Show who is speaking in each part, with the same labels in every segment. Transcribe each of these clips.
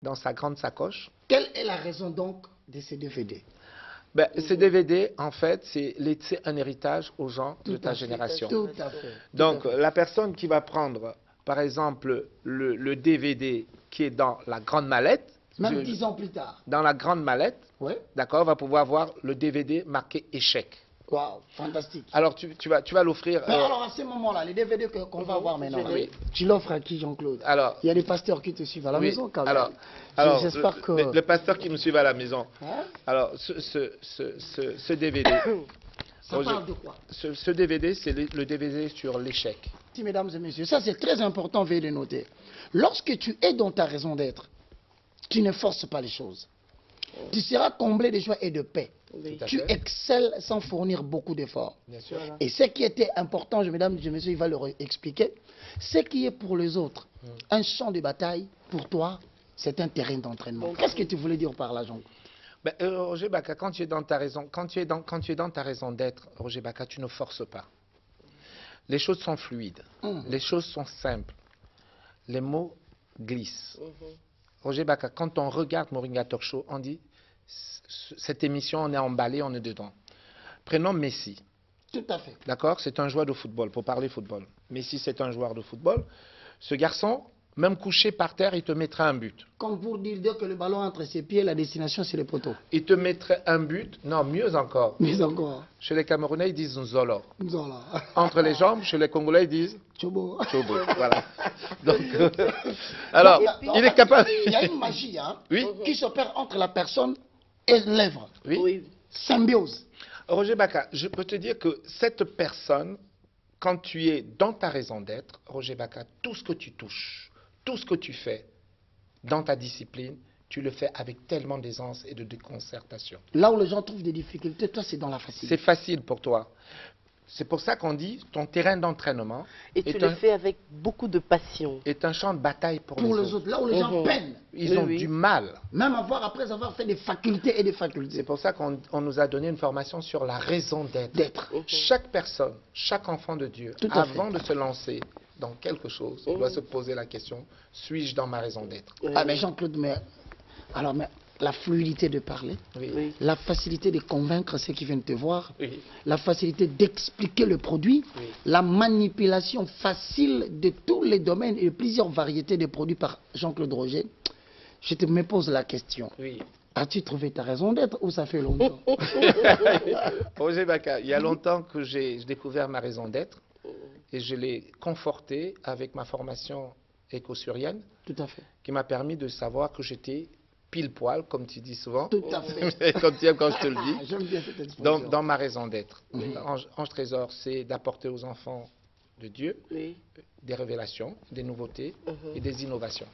Speaker 1: dans sa grande sacoche.
Speaker 2: Quelle est la raison donc de ces DVD?
Speaker 1: Ben, ces DVD, en fait, c'est laisser un héritage aux gens de ta génération.
Speaker 2: Tout à fait.
Speaker 1: Donc, la personne qui va prendre, par exemple, le DVD qui est dans la grande mallette,
Speaker 2: Même 10 ans plus tard.
Speaker 1: dans la grande mallette,
Speaker 2: Ouais.
Speaker 1: d'accord, va pouvoir voir le DVD marqué échec.
Speaker 2: Waouh, fantastique.
Speaker 1: Alors, tu vas l'offrir.
Speaker 2: Mais alors, à ce moment-là, les DVD qu'on va avoir maintenant,
Speaker 1: Oui.
Speaker 2: tu l'offres à qui, Jean-Claude?
Speaker 1: Alors,
Speaker 2: il y a des pasteurs qui te suivent à la
Speaker 1: oui,
Speaker 2: maison quand même.
Speaker 1: alors
Speaker 2: j'espère que...
Speaker 1: le pasteur qui nous suit à la maison.
Speaker 2: Hein?
Speaker 1: Alors, ce DVD,
Speaker 2: Ça parle de quoi?
Speaker 1: ce DVD, c'est le DVD sur l'échec.
Speaker 2: Si, mesdames et messieurs, ça c'est très important, veuillez le noter. Lorsque tu es dans ta raison d'être, tu ne forces pas les choses. Tu seras comblé de joie et de paix.
Speaker 1: Oui.
Speaker 2: Tu excelles sans fournir beaucoup d'efforts.
Speaker 1: Bien sûr.
Speaker 2: Et ce qui était important, mesdames et messieurs, il va le expliquer. Ce qui est pour les autres un champ de bataille, pour toi, c'est un terrain d'entraînement. Qu'est-ce que tu voulais dire par là, Jean?
Speaker 1: Ben, Roger Baka, quand tu es dans ta raison, quand tu es dans ta raison d'être, Roger Baka, tu ne forces pas. Les choses sont fluides, les choses sont simples, les mots glissent. Roger Baka, quand on regarde Moringa Talk Show, on dit cette émission, on est emballé, on est dedans. Prenons Messi.
Speaker 2: Tout à fait.
Speaker 1: D'accord? C'est un joueur de football, pour parler football. Messi, c'est un joueur de football. Ce garçon, même couché par terre, il te mettra un but.
Speaker 2: Comme pour dire que le ballon entre ses pieds, la destination, c'est le poteau.
Speaker 1: Il te mettrait un but, non, mieux encore.
Speaker 2: Mieux encore.
Speaker 1: Chez les Camerounais, ils disent Nzolo.
Speaker 2: Nzolo.
Speaker 1: Entre les jambes, chez les Congolais, ils disent
Speaker 2: Chobo.
Speaker 1: Chobo, voilà. Donc, alors, il est capable.
Speaker 2: Il y a une magie
Speaker 1: oui.
Speaker 2: qui s'opère entre la personne et l'œuvre.
Speaker 1: Oui.
Speaker 2: Symbiose.
Speaker 1: Roger Baka, je peux te dire que cette personne, quand tu es dans ta raison d'être, Roger Baka, tout ce que tu touches, tout ce que tu fais dans ta discipline, tu le fais avec tellement d'aisance et de déconcertation.
Speaker 2: Là où les gens trouvent des difficultés, toi, c'est dans la facilité.
Speaker 1: C'est facile pour toi. C'est pour ça qu'on dit ton terrain d'entraînement.
Speaker 3: Et tu le fais avec beaucoup de passion.
Speaker 1: Est un champ de bataille pour les autres.
Speaker 2: Là où les gens peinent.
Speaker 1: Ils ont du mal.
Speaker 2: Même après avoir fait des facultés et des facultés.
Speaker 1: C'est pour ça qu'on nous a donné une formation sur la raison d'être. Chaque personne, chaque enfant de Dieu, avant de se lancer dans quelque chose, doit se poser la question, suis-je dans ma raison d'être?
Speaker 2: Ah mais Jean-Claude, mais la fluidité de parler, la facilité de convaincre ceux qui viennent te voir, la facilité d'expliquer le produit, la manipulation facile de tous les domaines et de plusieurs variétés de produits par Jean-Claude Roger. Je me pose la question. As-tu trouvé ta raison d'être ou ça fait longtemps?
Speaker 1: Roger Baka, il y a longtemps que j'ai découvert ma raison d'être et je l'ai confortée avec ma formation éco-surienne.
Speaker 2: Tout à fait.
Speaker 1: Qui m'a permis de savoir que j'étais pile poil, comme tu dis souvent.
Speaker 2: Tout à fait.
Speaker 1: Quand je te le dis.
Speaker 2: J'aime bien cette expression.
Speaker 1: Dans ma raison d'être. Ange Trésor, c'est d'apporter aux enfants de Dieu des révélations, des nouveautés et des innovations.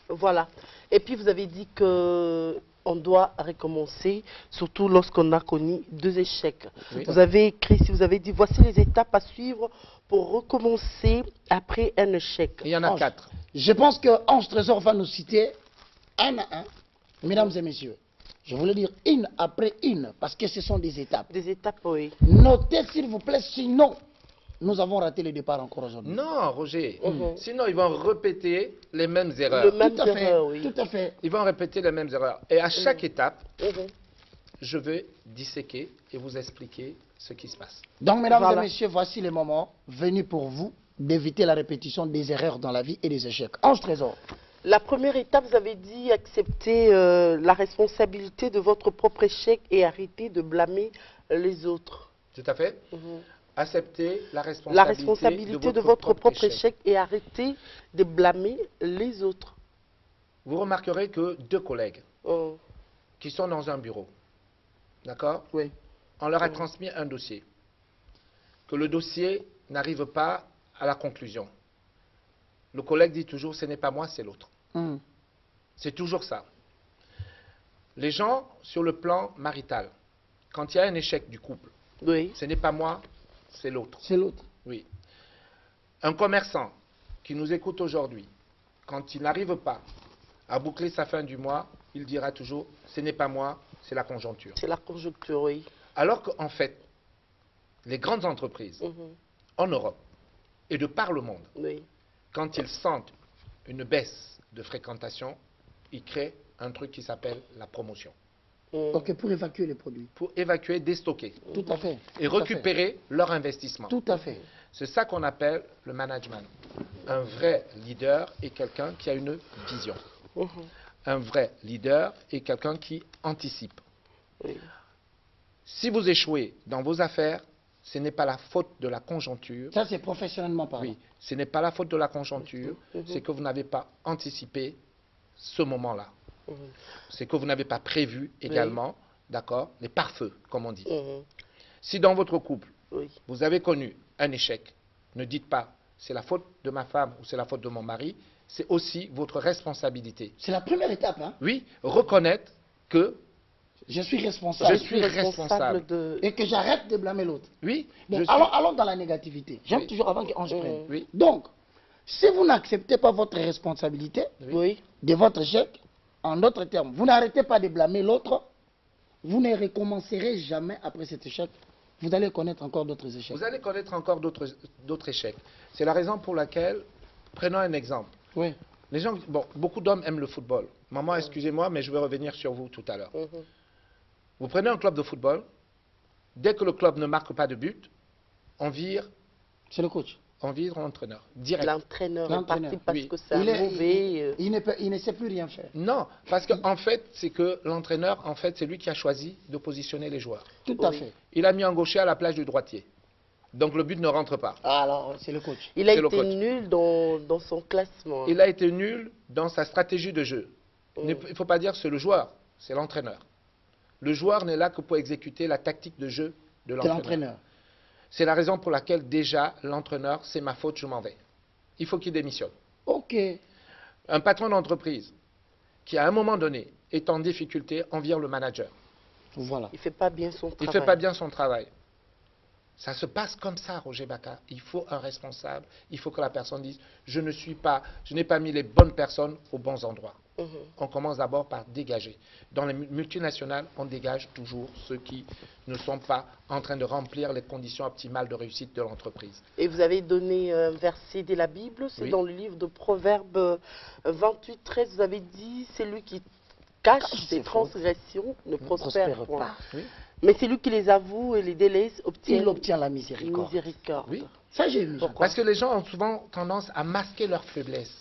Speaker 3: Voilà. Et puis vous avez dit qu'on doit recommencer, surtout lorsqu'on a connu 2 échecs. Vous avez écrit, si vous avez dit, voici les étapes à suivre pour recommencer après un échec.
Speaker 1: Il y en a 4.
Speaker 2: Je pense que Ange Trésor va nous citer un à un. Mesdames et messieurs, je voulais dire une après une, parce que ce sont des étapes.
Speaker 3: Des étapes, oui.
Speaker 2: Notez s'il vous plaît, sinon nous avons raté le départ encore aujourd'hui.
Speaker 1: Non, Roger. Sinon, ils vont répéter les mêmes erreurs.
Speaker 2: Tout à fait.
Speaker 1: Ils vont répéter les mêmes erreurs. Et à chaque étape, je vais disséquer et vous expliquer ce qui se passe.
Speaker 2: Donc, mesdames et messieurs, voici le moment venu pour vous d'éviter la répétition des erreurs dans la vie et des échecs. Ange Trésor.
Speaker 3: La première étape, vous avez dit accepter la responsabilité de votre propre échec et arrêter de blâmer les autres.
Speaker 1: Tout à fait. Accepter la responsabilité
Speaker 3: de votre propre échec et arrêter de blâmer les autres.
Speaker 1: Vous remarquerez que 2 collègues qui sont dans un bureau, d'accord?
Speaker 2: Oui.
Speaker 1: On leur a transmis un dossier. Que le dossier n'arrive pas à la conclusion. Le collègue dit toujours, ce n'est pas moi, c'est l'autre. C'est toujours ça. Les gens, sur le plan marital, quand il y a un échec du couple, ce n'est pas moi, c'est l'autre.
Speaker 2: C'est l'autre.
Speaker 1: Oui. Un commerçant qui nous écoute aujourd'hui, quand il n'arrive pas à boucler sa fin du mois, il dira toujours, ce n'est pas moi, c'est la conjoncture.
Speaker 3: C'est la conjoncture, oui.
Speaker 1: Alors qu'en fait, les grandes entreprises, en Europe et de par le monde, quand ils sentent une baisse de fréquentation, il crée un truc qui s'appelle la promotion.
Speaker 2: Ok, pour évacuer les produits.
Speaker 1: Pour évacuer, déstocker.
Speaker 2: Tout à fait.
Speaker 1: Et récupérer leur investissement.
Speaker 2: Tout à fait.
Speaker 1: C'est ça qu'on appelle le management. Un vrai leader est quelqu'un qui a une vision. Un vrai leader est quelqu'un qui anticipe. Si vous échouez dans vos affaires, ce n'est pas la faute de la conjoncture.
Speaker 2: Ça, c'est professionnellement parlant.
Speaker 1: Oui, ce n'est pas la faute de la conjoncture, c'est que vous n'avez pas anticipé ce moment-là. C'est que vous n'avez pas prévu également, d'accord, les pare-feux, comme on dit. Si dans votre couple, vous avez connu un échec, ne dites pas c'est la faute de ma femme ou c'est la faute de mon mari, c'est aussi votre responsabilité.
Speaker 2: C'est la première étape, hein?
Speaker 1: Oui, reconnaître que
Speaker 2: je suis responsable.
Speaker 1: Je suis responsable.
Speaker 2: Et que j'arrête de blâmer l'autre.
Speaker 1: Oui.
Speaker 2: Bon, allons dans la négativité. J'aime toujours avant qu'Ange prenne.
Speaker 1: Oui.
Speaker 2: Donc, si vous n'acceptez pas votre responsabilité de votre échec, en d'autres termes, vous n'arrêtez pas de blâmer l'autre, vous ne recommencerez jamais après cet échec. Vous allez connaître encore d'autres échecs.
Speaker 1: Vous allez connaître encore d'autres échecs. C'est la raison pour laquelle, prenons un exemple.
Speaker 2: Oui.
Speaker 1: Les gens, bon, beaucoup d'hommes aiment le football. Maman, excusez-moi, mais je vais revenir sur vous tout à l'heure. Vous prenez un club de football, dès que le club ne marque pas de but, on vire...
Speaker 2: C'est le coach.
Speaker 1: On vire l'entraîneur, direct.
Speaker 3: L'entraîneur est parti parce que c'est mauvais...
Speaker 2: Il ne sait plus rien faire.
Speaker 1: Non, parce qu'en fait, c'est que l'entraîneur, en fait, c'est lui qui a choisi de positionner les joueurs.
Speaker 2: Tout à fait.
Speaker 1: Il a mis un gaucher à la place du droitier. Donc le but ne rentre pas.
Speaker 2: Alors, c'est le coach.
Speaker 3: Il a été nul dans son classement.
Speaker 1: Il a été nul dans sa stratégie de jeu. Il ne faut pas dire que c'est le joueur, c'est l'entraîneur. Le joueur n'est là que pour exécuter la tactique de jeu de l'entraîneur. C'est la raison pour laquelle déjà l'entraîneur, c'est ma faute, je m'en vais. Il faut qu'il démissionne.
Speaker 2: Ok.
Speaker 1: Un patron d'entreprise qui à un moment donné est en difficulté, on vire le manager.
Speaker 2: Voilà.
Speaker 3: Il ne fait pas bien son travail.
Speaker 1: Il ne fait pas bien son travail. Ça se passe comme ça, Roger Baka. Il faut un responsable. Il faut que la personne dise, je n'ai pas mis les bonnes personnes aux bons endroits. On commence d'abord par dégager. Dans les multinationales, on dégage toujours ceux qui ne sont pas en train de remplir les conditions optimales de réussite de l'entreprise.
Speaker 3: Et vous avez donné un verset de la Bible, c'est dans le livre de Proverbes 28, 13, vous avez dit, c'est lui qui cache ses transgressions, ne prospère pas. Oui. Mais c'est lui qui les avoue et les délaisse,
Speaker 2: il obtient la miséricorde.
Speaker 1: Oui.
Speaker 2: Ça, j'ai vu.
Speaker 1: Parce que les gens ont souvent tendance à masquer leurs faiblesses.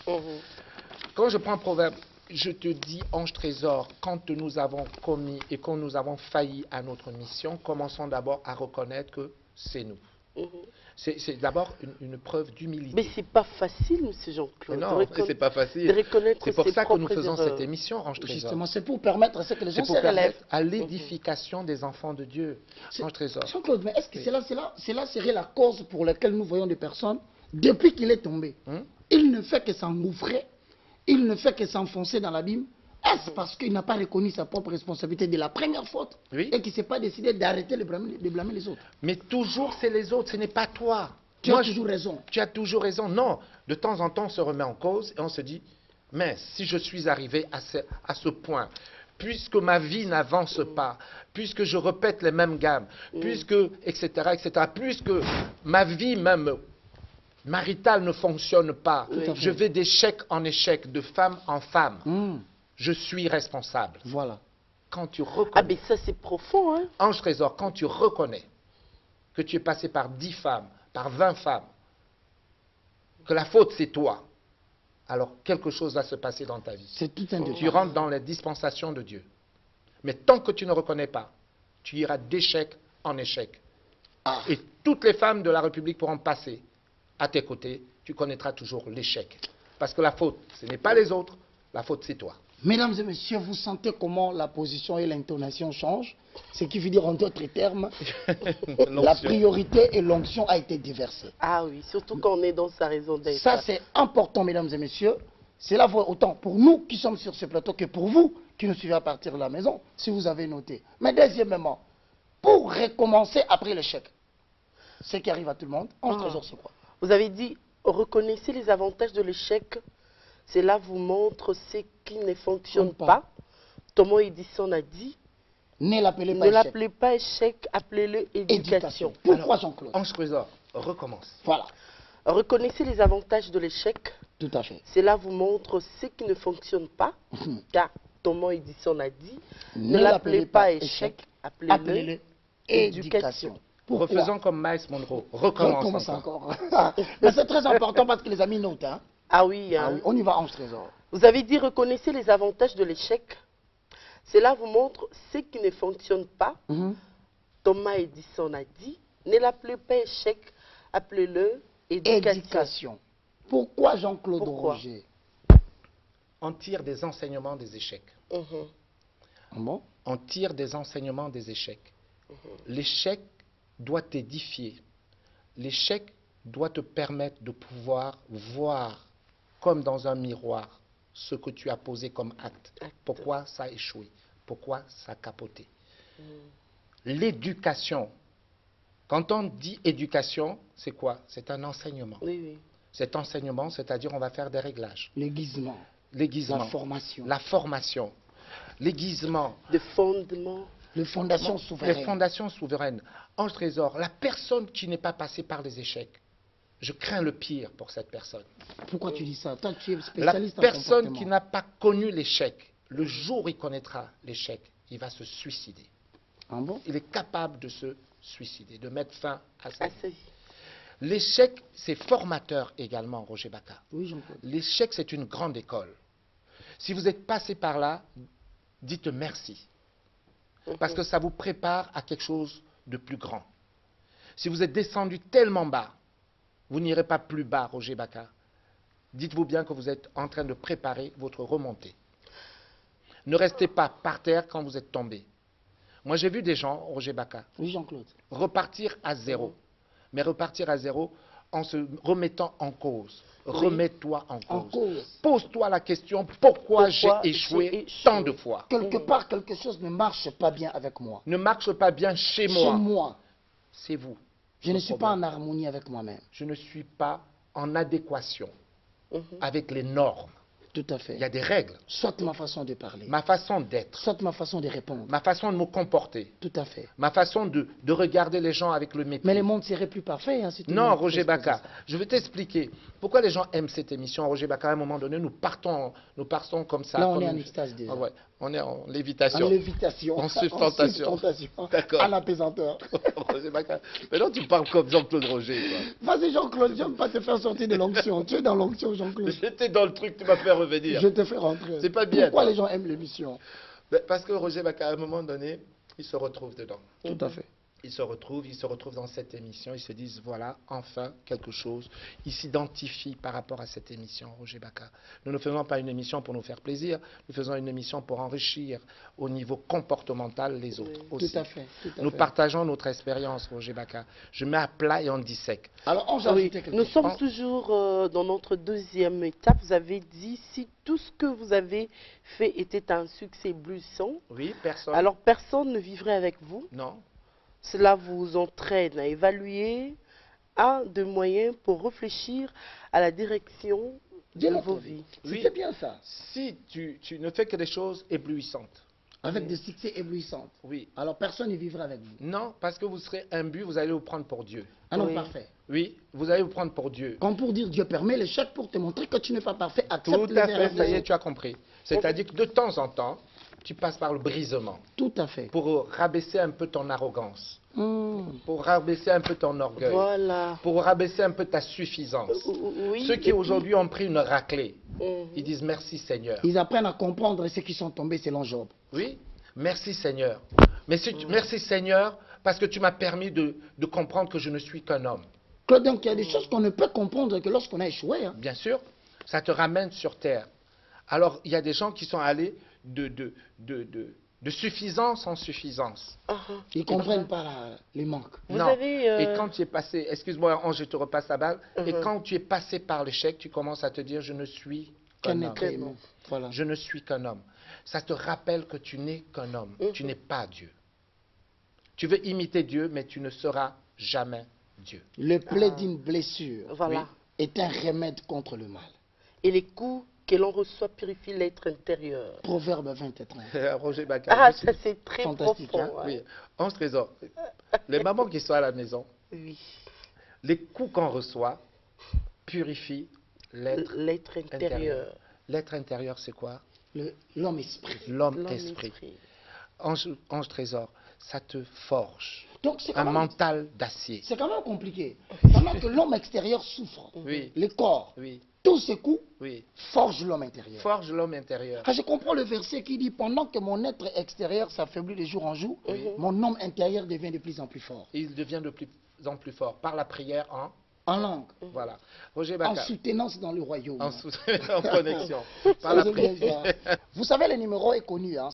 Speaker 1: Quand je prends Proverbe, je te dis, ange trésor, quand nous avons commis et quand nous avons failli à notre mission, commençons d'abord à reconnaître que c'est nous. C'est d'abord une preuve d'humilité.
Speaker 3: Mais c'est pas facile, M. Jean-Claude.
Speaker 1: Non, c'est pas facile. C'est pour ça que nous faisons cette émission, Ange Trésor.
Speaker 2: Justement, c'est pour permettre à ce que les gens se relèvent.
Speaker 1: Permettre à l'édification des enfants de Dieu, Ange Trésor.
Speaker 2: Jean-Claude, mais est-ce que cela serait la cause pour laquelle nous voyons des personnes, depuis qu'il est tombé, il ne fait que s'engouffrer, il ne fait que s'enfoncer dans l'abîme? Est-ce parce qu'il n'a pas reconnu sa propre responsabilité de la première faute et qu'il ne s'est pas décidé d'arrêter de blâmer les autres?
Speaker 1: Mais toujours c'est les autres, ce n'est pas toi.
Speaker 2: Tu as toujours raison.
Speaker 1: Tu as toujours raison. Non, de temps en temps on se remet en cause et on se dit, mais si je suis arrivé à ce point, puisque ma vie n'avance pas, puisque je répète les mêmes gammes, puisque, etc., puisque ma vie même maritale ne fonctionne pas, je vais d'échec en échec, de femme en femme. Je suis responsable.
Speaker 2: Voilà.
Speaker 1: Quand tu reconnais.
Speaker 3: Ah, mais ça, c'est profond, hein.
Speaker 1: Ange Trésor, quand tu reconnais que tu es passé par 10 femmes, par 20 femmes, que la faute c'est toi, alors quelque chose va se passer dans ta vie.
Speaker 2: C'est tout un détail.
Speaker 1: Tu rentres dans les dispensations de Dieu. Mais tant que tu ne reconnais pas, tu iras d'échec en échec. Et toutes les femmes de la République pourront passer à tes côtés, tu connaîtras toujours l'échec. Parce que la faute, ce n'est pas les autres, la faute c'est toi.
Speaker 2: Mesdames et messieurs, vous sentez comment la position et l'intonation changent? Ce qui veut dire en d'autres termes, la priorité et l'onction a été déversée.
Speaker 3: Ah oui, surtout quand on est dans sa raison d'être.
Speaker 2: Ça c'est important, mesdames et messieurs. C'est là autant pour nous qui sommes sur ce plateau que pour vous qui nous suivez à partir de la maison, si vous avez noté. Mais deuxièmement, pour recommencer après l'échec, ce qui arrive à tout le monde, en trésor c'est quoi?
Speaker 3: Vous avez dit, reconnaissez les avantages de l'échec. Cela vous montre ce qui ne fonctionne pas. Thomas Edison a dit,
Speaker 2: ne l'appelez
Speaker 3: pas échec, appelez-le éducation.
Speaker 2: Pourquoi Jean-Claude?
Speaker 1: Ange Trésor, recommence.
Speaker 2: Voilà.
Speaker 3: Reconnaissez les avantages de l'échec.
Speaker 2: Tout à fait.
Speaker 3: Cela vous montre ce qui ne fonctionne pas, car Thomas Edison a dit, ne l'appelez pas échec, appelez-le éducation.
Speaker 1: Refaisons comme Miles Monroe. Recommence
Speaker 2: encore. Mais c'est très important parce que les amis notent. Hein.
Speaker 3: Ah oui, hein.
Speaker 2: Ah oui, on y va, Ange Trésor.
Speaker 3: Vous avez dit, reconnaissez les avantages de l'échec. Cela vous montre ce qui ne fonctionne pas. Thomas Edison a dit, ne l'appelez pas échec, appelez-le éducation.
Speaker 2: Pourquoi Jean-Claude Roger?
Speaker 1: On tire des enseignements des échecs.
Speaker 2: Bon?
Speaker 1: On tire des enseignements des échecs. L'échec doit t'édifier. L'échec doit te permettre de pouvoir voir, comme dans un miroir, ce que tu as posé comme acte. Pourquoi ça a échoué? Pourquoi ça a capoté? L'éducation. Quand on dit éducation, c'est quoi? C'est un enseignement.
Speaker 3: Oui, oui.
Speaker 1: Cet enseignement, c'est-à-dire on va faire des réglages.
Speaker 2: L'aiguisement.
Speaker 1: L'aiguisement.
Speaker 2: La formation.
Speaker 1: La formation. L'aiguisement.
Speaker 3: Les fondements.
Speaker 2: Les fondations souveraines.
Speaker 1: Les fondations souveraines. Ange Trésor, la personne qui n'est pas passée par les échecs, je crains le pire pour cette personne.
Speaker 2: Pourquoi tu dis ça? Toi, tu es spécialiste
Speaker 1: en comportement. La personne qui n'a pas connu l'échec, le jour où il connaîtra l'échec, il va se suicider.
Speaker 2: Ah bon?
Speaker 1: Il est capable de se suicider, de mettre fin à sa
Speaker 3: vie.
Speaker 1: L'échec, c'est formateur également, Roger Baka.
Speaker 2: Oui, Jean-Claude.
Speaker 1: L'échec, c'est une grande école. Si vous êtes passé par là, dites merci. Parce que ça vous prépare à quelque chose de plus grand. Si vous êtes descendu tellement bas, vous n'irez pas plus bas, Roger Baka. Dites-vous bien que vous êtes en train de préparer votre remontée. Ne restez pas par terre quand vous êtes tombé. Moi, j'ai vu des gens, Roger Baka,
Speaker 2: oui, Jean-Claude,
Speaker 1: repartir à zéro. Mais repartir à zéro en se remettant en cause. Oui. Remets-toi en cause. Pose-toi la question, pourquoi j'ai échoué tant de fois?
Speaker 2: Quelque part, quelque chose ne marche pas bien avec moi.
Speaker 1: Ne marche pas bien chez moi.
Speaker 2: Chez moi.
Speaker 1: C'est vous.
Speaker 2: Je ne suis pas en harmonie avec moi-même.
Speaker 1: Je ne suis pas en adéquation avec les normes.
Speaker 2: Tout à fait.
Speaker 1: Il y a des règles.
Speaker 2: Soit ma façon de parler.
Speaker 1: Ma façon d'être.
Speaker 2: Soit ma façon de répondre.
Speaker 1: Ma façon de me comporter.
Speaker 2: Tout à fait.
Speaker 1: Ma façon de regarder les gens avec le mépris.
Speaker 2: Mais le monde serait plus parfait. Hein, si
Speaker 1: non, Roger Baka, je vais t'expliquer. Pourquoi les gens aiment cette émission, Roger Baka? À un moment donné, nous partons comme ça.
Speaker 2: Là, on
Speaker 1: comme
Speaker 2: est en extase déjà.
Speaker 1: Ouais. On est en lévitation.
Speaker 2: En lévitation.
Speaker 1: En sustentation.
Speaker 2: D'accord. À l'apaisanteur.
Speaker 1: Roger Baka. Maintenant, tu parles comme Jean-Claude Roger.
Speaker 2: Vas-y, Jean-Claude, je ne vais pas te faire sortir de l'onction. Tu es dans l'onction, Jean-Claude.
Speaker 1: J'étais dans le truc, tu m'as fait revenir.
Speaker 2: Je te fais rentrer.
Speaker 1: C'est pas bien.
Speaker 2: Pourquoi les gens aiment l'émission?
Speaker 1: Parce que Roger Baka, à un moment donné, il se retrouve dedans.
Speaker 2: Tout à fait.
Speaker 1: Ils se retrouvent dans cette émission, ils se disent, voilà, enfin, quelque chose. Ils s'identifient par rapport à cette émission, Roger Baka. Nous ne faisons pas une émission pour nous faire plaisir, nous faisons une émission pour enrichir au niveau comportemental les autres aussi.
Speaker 2: Tout à fait.
Speaker 1: Nous partageons notre expérience, Roger Baka. Je mets à plat et on dissèque.
Speaker 2: Alors,
Speaker 3: nous sommes toujours dans notre deuxième étape. Vous avez dit, si tout ce que vous avez fait était un succès bluissant,
Speaker 1: oui, personne.
Speaker 3: Alors personne ne vivrait avec vous.
Speaker 1: Non.
Speaker 3: Cela vous entraîne à évaluer un des moyens pour réfléchir à la direction de vos vies.
Speaker 2: Oui, c'est bien ça.
Speaker 1: Si tu ne fais que des choses éblouissantes.
Speaker 2: Avec des succès éblouissants.
Speaker 1: Oui.
Speaker 2: Alors personne ne vivra avec vous.
Speaker 1: Non, parce que vous serez imbu, vous allez vous prendre pour Dieu.
Speaker 2: Ah non, parfait.
Speaker 1: Oui, vous allez vous prendre pour Dieu.
Speaker 2: Comme pour dire Dieu permet l'échec pour te montrer que tu n'es pas parfait. Accepte
Speaker 1: tout à fait, ça y est, tu as compris. C'est-à-dire que de temps en temps, tu passes par le brisement.
Speaker 2: Tout à fait.
Speaker 1: Pour rabaisser un peu ton arrogance. Pour rabaisser un peu ton orgueil.
Speaker 3: Voilà.
Speaker 1: Pour rabaisser un peu ta suffisance.
Speaker 3: Oui,
Speaker 1: ceux qui aujourd'hui ont pris une raclée, ils disent merci Seigneur.
Speaker 2: Ils apprennent à comprendre ceux qui sont tombés selon Job.
Speaker 1: Oui, merci Seigneur. Merci Seigneur parce que tu m'as permis de comprendre que je ne suis qu'un homme.
Speaker 2: Claude, donc il y a des choses qu'on ne peut comprendre que lorsqu'on a échoué. Hein.
Speaker 1: Bien sûr, ça te ramène sur terre. Alors, il y a des gens qui sont allés de suffisance en suffisance.
Speaker 2: Ils ne comprennent pas les manques.
Speaker 1: Non. Et quand tu es passé, excuse-moi, je te repasse la balle, et quand tu es passé par l'échec, tu commences à te dire, je ne suis qu'un homme.
Speaker 2: Voilà.
Speaker 1: Je ne suis qu'un homme. Ça te rappelle que tu n'es qu'un homme. Tu n'es pas Dieu. Tu veux imiter Dieu, mais tu ne seras jamais Dieu.
Speaker 2: Le plaid d'une blessure est un remède contre le mal.
Speaker 3: Et les coups que l'on reçoit purifie l'être intérieur.
Speaker 2: Proverbe 20 et 30.
Speaker 1: Roger Baka.
Speaker 3: Ah, ça c'est très
Speaker 2: fantastique,
Speaker 3: profond.
Speaker 2: Hein?
Speaker 1: Oui. En trésor, les mamans qui sont à la maison, les coups qu'on reçoit purifient
Speaker 3: L'être intérieur.
Speaker 1: L'être intérieur, c'est quoi?
Speaker 2: L'homme-esprit.
Speaker 1: L'homme-esprit. Ange trésor, ça te forge.
Speaker 2: Donc,
Speaker 1: un mental d'acier.
Speaker 2: C'est quand même compliqué. Pendant que l'homme extérieur souffre, le corps, tous ces coups forgent l'homme intérieur.
Speaker 1: Forge l'homme intérieur.
Speaker 2: Je comprends le verset qui dit, pendant que mon être extérieur s'affaiblit de jour en jour, mon homme intérieur devient de plus en plus fort.
Speaker 1: Il devient de plus en plus fort par la prière
Speaker 2: en langue.
Speaker 1: Voilà. Roger Baka.
Speaker 2: En soutenance dans le royaume.
Speaker 1: En connexion. Par la prière.
Speaker 2: Vous savez, le numéro est connu. Hein?